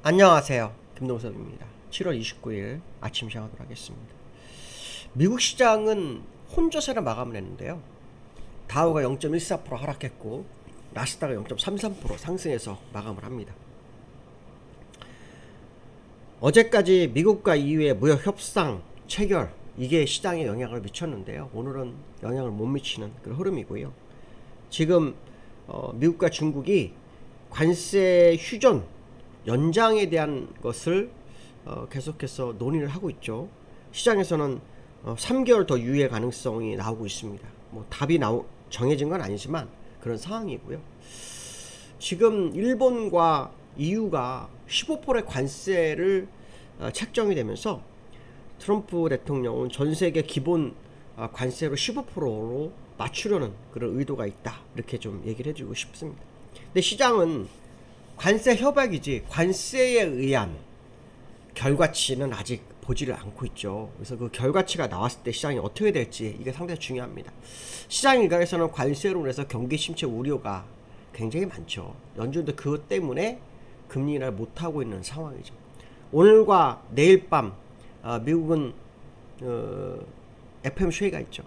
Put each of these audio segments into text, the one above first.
안녕하세요. 김동섭입니다. 7월 29일 아침 시작하도록 하겠습니다. 미국 시장은 혼조세를 마감을 했는데요. 다우가 0.14% 하락했고 나스닥은 0.33% 상승해서 마감을 합니다. 어제까지 미국과 EU의 무역 협상 체결 이게 시장에 영향을 미쳤는데요. 오늘은 영향을 못 미치는 그런 흐름이고요. 지금 미국과 중국이 관세 휴전 연장에 대한 것을 계속해서 논의를 하고 있죠. 시장에서는 3개월 더 유예 가능성이 나오고 있습니다. 뭐 답이 정해진 건 아니지만 그런 상황이고요. 지금 일본과 EU가 15%의 관세를 책정이 되면서 트럼프 대통령은 전 세계 기본 관세로 15%로 맞추려는 그런 의도가 있다. 이렇게 좀 얘기를 해주고 싶습니다. 근데 시장은 관세 협약이지 관세에 의한 결과치는 아직 보지를 않고 있죠. 그래서 그 결과치가 나왔을 때 시장이 어떻게 될지 이게 상당히 중요합니다. 시장 일각에서는 관세로 인해서 경기 침체 우려가 굉장히 많죠. 연준도 그것 때문에 금리 인하를 못하고 있는 상황이죠. 오늘과 내일 밤 미국은 FOMC가 있죠.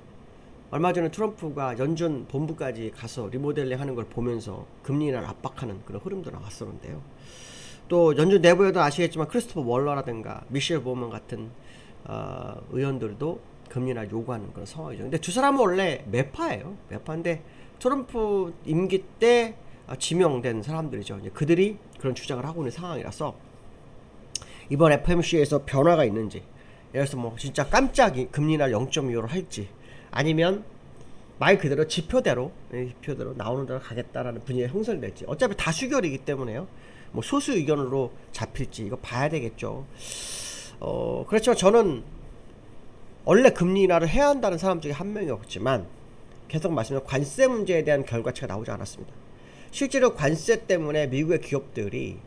얼마 전에 트럼프가 연준 본부까지 가서 리모델링 하는 걸 보면서 금리 인하를 압박하는 그런 흐름도 나왔었는데요. 또 연준 내부에도 아시겠지만 크리스토퍼 월러라든가 미셸 보먼 같은 의원들도 금리 인하를 요구하는 그런 상황이죠. 근데 두 사람은 원래 매파예요. 매파인데 트럼프 임기 때 지명된 사람들이죠. 이제 그들이 그런 주장을 하고 있는 상황이라서 이번 FOMC에서 변화가 있는지, 예를 들어서 뭐 진짜 깜짝이 금리 인하를 0.25로 할지, 아니면 말 그대로 지표대로 나오는 대로 가겠다라는 분위기가 형성될지, 어차피 다수결이기 때문에요. 뭐 소수 의견으로 잡힐지 이거 봐야 되겠죠. 그렇지만 저는 원래 금리 인하를 해야 한다는 사람 중에 한 명이었지만 계속 말씀드린 관세 문제에 대한 결과치가 나오지 않았습니다. 실제로 관세 때문에 미국의 기업들이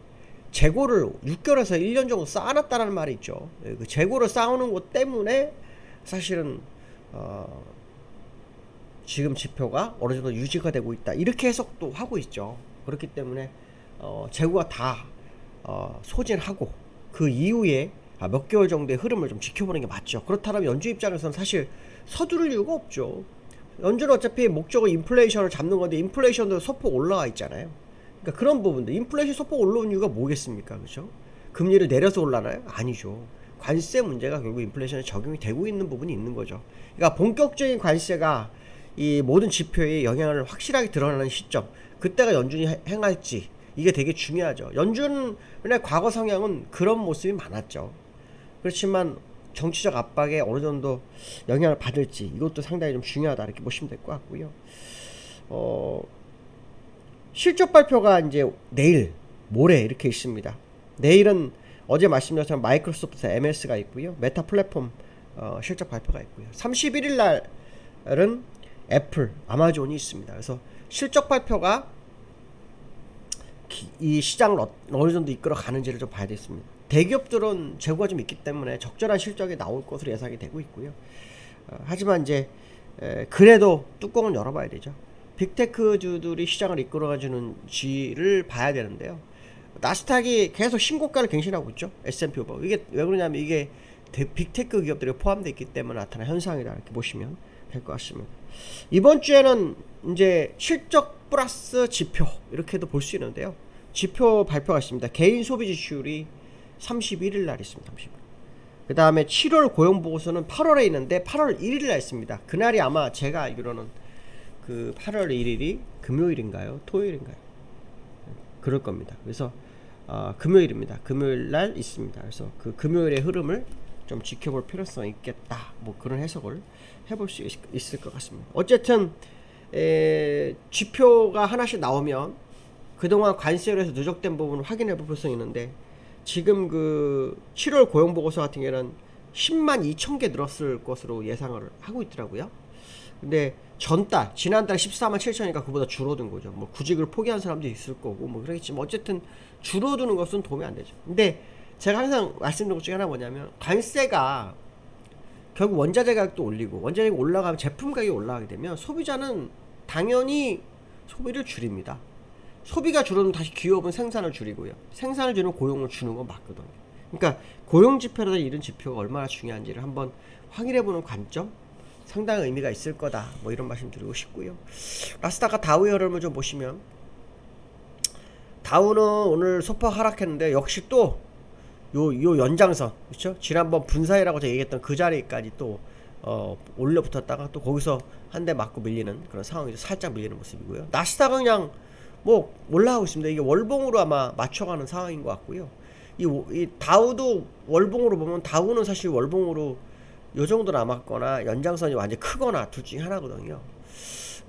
재고를 6개월에서 1년 정도 쌓아놨다는 말이 있죠. 그 재고를 쌓아놓은 것 때문에 사실은 지금 지표가 어느 정도 유지가 되고 있다, 이렇게 해석도 하고 있죠. 그렇기 때문에 재고가 다 소진하고 그 이후에 몇 개월 정도의 흐름을 좀 지켜보는 게 맞죠. 그렇다면 연준 입장에서는 사실 서두를 이유가 없죠. 연준은 어차피 목적은 인플레이션을 잡는 건데 인플레이션도 소폭 올라와 있잖아요. 그러니까 그런 부분들, 인플레이션 소폭 올라온 이유가 뭐겠습니까? 그렇죠? 금리를 내려서 올라나요? 아니죠. 관세 문제가 결국 인플레이션에 적용이 되고 있는 부분이 있는 거죠. 그러니까 본격적인 관세가 이 모든 지표에 영향을 확실하게 드러나는 시점, 그때가 연준이 행할지 이게 되게 중요하죠. 연준의 과거 성향은 그런 모습이 많았죠. 그렇지만 정치적 압박에 어느 정도 영향을 받을지 이것도 상당히 좀 중요하다, 이렇게 보시면 될 것 같고요. 실적 발표가 이제 내일 모레 이렇게 있습니다. 내일은 어제 말씀드렸던 마이크로소프트 MS가 있고요. 메타 플랫폼 실적 발표가 있고요. 31일 날은 애플, 아마존이 있습니다. 그래서 실적 발표가 이 시장을 어느 정도 이끌어 가는지를 좀 봐야 되겠습니다. 대기업들은 재고가 좀 있기 때문에 적절한 실적이 나올 것으로 예상이 되고 있고요. 하지만 이제 그래도 뚜껑은 열어봐야 되죠. 빅테크주들이 시장을 이끌어가주는지를 봐야 되는데요. 나스닥이 계속 신고가를 갱신하고 있죠. S&P 500. 이게 왜 그러냐면 이게 빅테크 기업들이 포함되어 있기 때문에 나타난 현상이다, 이렇게 보시면 될 것 같습니다. 이번 주에는 이제 실적 플러스 지표 이렇게도 볼 수 있는데요. 지표 발표가 있습니다. 개인 소비 지출이 31일 날 있습니다. 30일. 그 다음에 7월 고용보고서는 8월에 있는데 8월 1일 날 있습니다. 그날이 아마 제가 알기로는 그 8월 1일이 금요일인가요? 토요일인가요? 그럴 겁니다. 그래서 금요일입니다. 금요일 날 있습니다. 그래서 그 금요일의 흐름을 좀 지켜볼 필요성이 있겠다, 뭐 그런 해석을 해볼 수 있을 것 같습니다. 어쨌든 지표가 하나씩 나오면 그동안 관세로 해서 누적된 부분을 확인해 볼 필요성이 있는데, 지금 그 7월 고용보고서 같은 경우는 10만 2천 개 늘었을 것으로 예상을 하고 있더라고요. 근데 전달, 지난달 14만 7천이니까 그보다 줄어든 거죠. 뭐 구직을 포기한 사람도 있을 거고 뭐 그러겠지만 어쨌든 줄어드는 것은 도움이 안 되죠. 근데 제가 항상 말씀드린 것 중에 하나 뭐냐면, 관세가 결국 원자재 가격도 올리고, 원자재가 올라가면 제품 가격이 올라가게 되면 소비자는 당연히 소비를 줄입니다. 소비가 줄어들면 다시 기업은 생산을 줄이고요. 생산을 줄이면 고용을 주는 건 맞거든요. 그러니까 고용 지표라든지 이런 지표가 얼마나 중요한지를 한번 확인해보는 관점 상당히 의미가 있을 거다. 뭐 이런 말씀 드리고 싶고요. 나스닥과 다우의 흐름을 좀 보시면 다우는 오늘 소폭 하락했는데 역시 또 요 연장선, 그렇죠? 지난번 분사회라고 제가 얘기했던 그 자리까지 또 올려 붙었다가 또 거기서 한 대 맞고 밀리는 그런 상황이 살짝 밀리는 모습이고요. 나스닥은 그냥 뭐 올라가고 있습니다. 이게 월봉으로 아마 맞춰가는 상황인 것 같고요. 이 다우도 월봉으로 보면 다우는 사실 월봉으로 요 정도 남았거나 연장선이 완전히 크거나 둘 중에 하나거든요.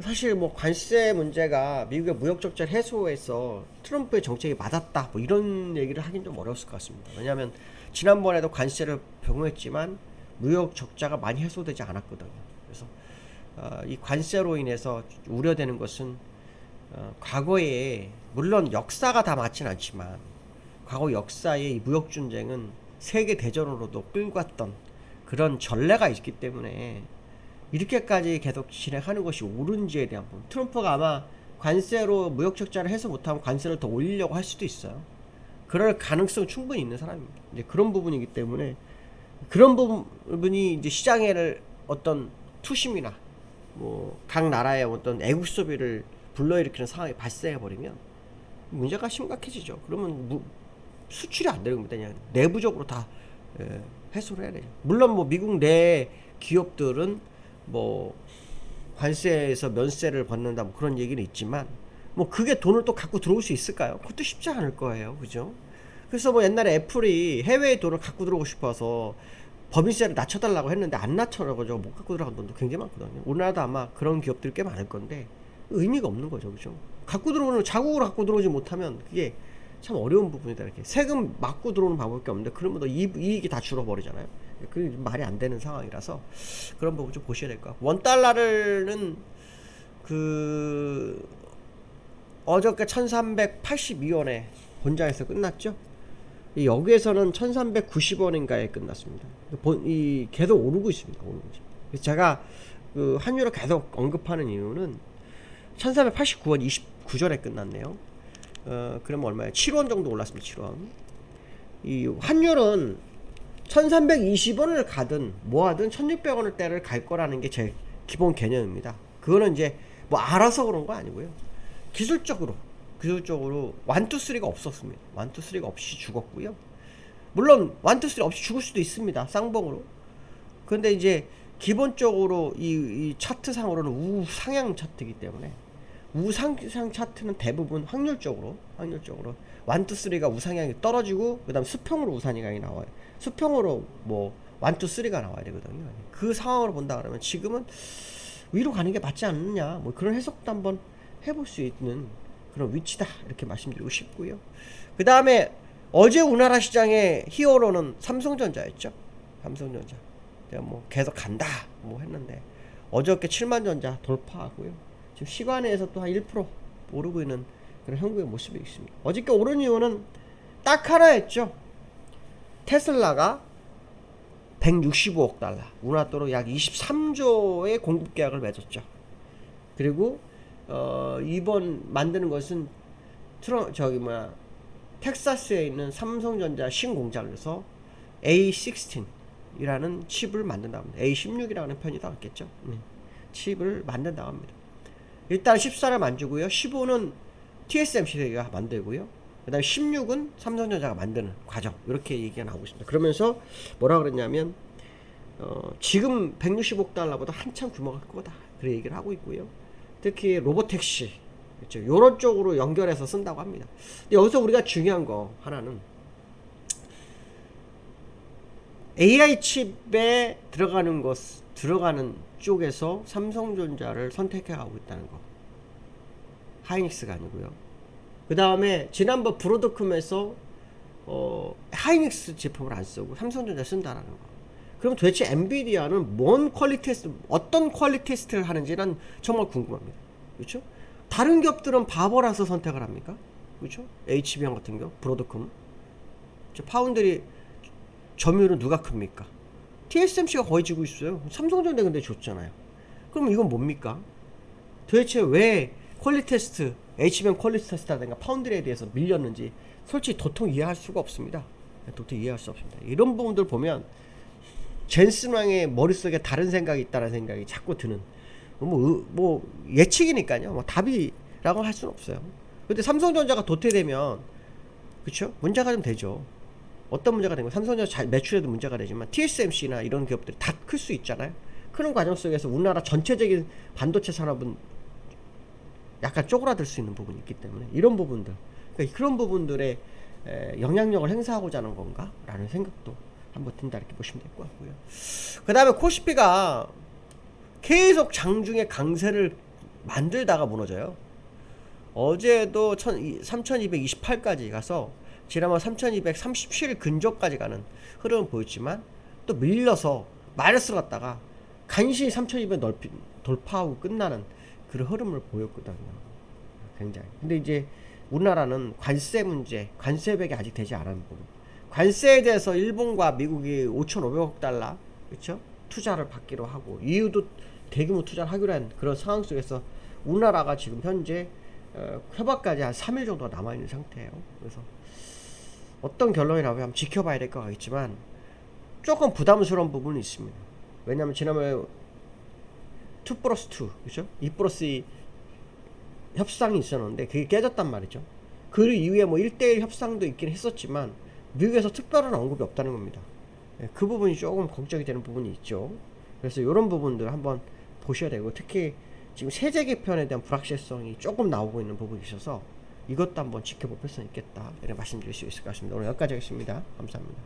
사실 뭐 관세 문제가 미국의 무역 적자 해소에서 트럼프의 정책이 맞았다 뭐 이런 얘기를 하긴 좀 어려웠을 것 같습니다. 왜냐하면 지난번에도 관세를 병행했지만 무역 적자가 많이 해소되지 않았거든요. 그래서 이 관세로 인해서 우려되는 것은 과거에 물론 역사가 다 맞진 않지만 과거 역사의 이 무역 전쟁은 세계 대전으로도 끌고 갔던 그런 전례가 있기 때문에 이렇게까지 계속 진행하는 것이 옳은지에 대한 부분. 트럼프가 아마 관세로 무역 적자를 해소 못하면 관세를 더 올리려고 할 수도 있어요. 그럴 가능성 충분히 있는 사람입니다. 이제 그런 부분이기 때문에 그런 부분이 이제 시장에를 어떤 투심이나 뭐 각 나라의 어떤 애국 소비를 불러일으키는 상황이 발생해 버리면 문제가 심각해지죠. 그러면 수출이 안 되는 겁니다. 그냥 내부적으로 다 해소를 해야 되죠. 물론 뭐 미국 내 기업들은 뭐 관세에서 면세를 받는다 뭐 그런 얘기는 있지만 뭐 그게 돈을 또 갖고 들어올 수 있을까요? 그것도 쉽지 않을 거예요. 그죠? 그래서 뭐 옛날에 애플이 해외에 돈을 갖고 들어오고 싶어서 법인세를 낮춰달라고 했는데 안 낮춰라고 못 갖고 들어간 돈도 굉장히 많거든요. 우리나라도 아마 그런 기업들이 꽤 많을 건데 의미가 없는 거죠. 그죠? 갖고 들어오는 자국으로 갖고 들어오지 못하면 그게 참 어려운 부분이다. 이렇게 세금 막고 들어오는 방법밖에 없는데 그러면 또 이익이 다 줄어버리잖아요. 그 말이 안 되는 상황이라서 그런 부분 좀 보셔야 될 것 같고 원달러는 그 어저께 1382원에 본장에서 끝났죠. 여기에서는 1390원인가에 끝났습니다. 이 계속 오르고 있습니다. 오르고 있습니다. 제가 그 환율을 계속 언급하는 이유는 1389원 29전에 끝났네요. 그러면 얼마예요? 7원 정도 올랐습니다. 7원. 이 환율은 1320원을 가든 뭐하든 1600원대를 갈 거라는 게 제 기본 개념입니다. 그거는 이제 뭐 알아서 그런 거 아니고요. 기술적으로 1, 2, 3가 없었습니다. 1, 2, 3가 없이 죽었고요. 물론 1, 2, 3 없이 죽을 수도 있습니다. 쌍봉으로. 근데 이제 기본적으로 이 차트상으로는 우상향 차트이기 때문에 우상향 차트는 대부분 확률적으로 1, 2, 3가 우상향이 떨어지고 그 다음 수평으로 우상향이 나와요. 수평으로 뭐 1, 2, 3가 나와야 되거든요. 그 상황으로 본다 그러면 지금은 위로 가는 게 맞지 않느냐 뭐 그런 해석도 한번 해볼 수 있는 그런 위치다 이렇게 말씀드리고 싶고요. 그 다음에 어제 우리나라 시장의 히어로는 삼성전자였죠. 삼성전자 내가 뭐 계속 간다 뭐 했는데 어저께 7만전자 돌파하고요. 지금 시간에서 또 한 1% 오르고 있는 그런 형국의 모습이 있습니다. 어저께 오른 이유는 딱 하나였죠. 테슬라가 165억 달러, 우리나라 돈으로 약 23조의 공급 계약을 맺었죠. 그리고 이번 만드는 것은 텍사스에 있는 삼성전자 신공장에서 A16이라는 칩을 만든다고 합니다. A16이라는 편이 더 낫겠죠. 칩을 만든다고 합니다. 일단 14를 만들고요. 15는 TSMC가 만들고요. 그 다음에 16은 삼성전자가 만드는 과정. 이렇게 얘기가 나오고 있습니다. 그러면서 뭐라 그랬냐면 지금 165억 달러보다 한참 규모가 클 거다. 그런 얘기를 하고 있고요. 특히 로보택시 그렇죠. 이런 쪽으로 연결해서 쓴다고 합니다. 근데 여기서 우리가 중요한 거 하나는 AI 칩에 들어가는 쪽에서 삼성전자를 선택해 가고 있다는 거. 하이닉스가 아니고요. 그 다음에 지난번 브로드컴에서 하이닉스 제품을 안 쓰고 삼성전자 쓴다라는 거. 그럼 도대체 엔비디아는 뭔 퀄리티 테스트, 어떤 퀄리티 테스트를 하는지 난 정말 궁금합니다. 그렇죠? 다른 기업들은 바보라서 선택을 합니까? 그렇죠? HBM 같은 경우, 브로드컴, 파운드리 점유율은 누가 큽니까? TSMC가 거의 지고 있어요. 삼성전자 근데 줬잖아요. 그럼 이건 뭡니까? 도대체 왜 퀄리티 테스트 HBM 퀄리티 테스트라든가 파운드리에 대해서 밀렸는지 솔직히 도통 이해할 수가 없습니다. 도통 이해할 수 없습니다. 이런 부분들 보면 젠슨 왕의 머릿속에 다른 생각이 있다는 생각이 자꾸 드는, 뭐 예측이니까요. 뭐 답이라고 할 수는 없어요. 근데 삼성전자가 도태되면 그쵸? 문제가 좀 되죠. 어떤 문제가 된 거예요? 삼성전자 매출에도 문제가 되지만 TSMC나 이런 기업들이 다 클 수 있잖아요. 크는 과정 속에서 우리나라 전체적인 반도체 산업은 약간 쪼그라들 수 있는 부분이 있기 때문에 이런 부분들, 그러니까 그런 부분들의 영향력을 행사하고자 하는 건가? 라는 생각도 한번 든다, 이렇게 보시면 될 것 같고요. 그 다음에 코스피가 계속 장중에 강세를 만들다가 무너져요. 어제도 3228까지 가서 지난번 3237 근접까지 가는 흐름을 보였지만 또 밀려서 마이너스로 갔다가 간신히 3200 돌파하고 끝나는 그런 흐름을 보였거든요. 굉장히. 근데 이제 우리나라는 관세 문제, 관세백이 아직 되지 않은 부분. 관세에 대해서 일본과 미국이 5,500억 달러, 그렇죠? 투자를 받기로 하고, 이유도 대규모 투자를 하기로 한 그런 상황 속에서 우리나라가 지금 현재 협약까지 한 3일 정도가 남아있는 상태예요. 그래서 어떤 결론이 나오면 한번 지켜봐야 될 것 같지만 조금 부담스러운 부분이 있습니다. 왜냐하면 지난번에 2+2, 그죠? 2+2 협상이 있었는데 그게 깨졌단 말이죠. 그 이후에 뭐 1대1 협상도 있긴 했었지만 미국에서 특별한 언급이 없다는 겁니다. 그 부분이 조금 걱정이 되는 부분이 있죠. 그래서 이런 부분들 한번 보셔야 되고, 특히 지금 세제 개편에 대한 불확실성이 조금 나오고 있는 부분이 있어서 이것도 한번 지켜볼 필요성이 있겠다, 이런 말씀드릴 수 있을 것 같습니다. 오늘 여기까지 하겠습니다. 감사합니다.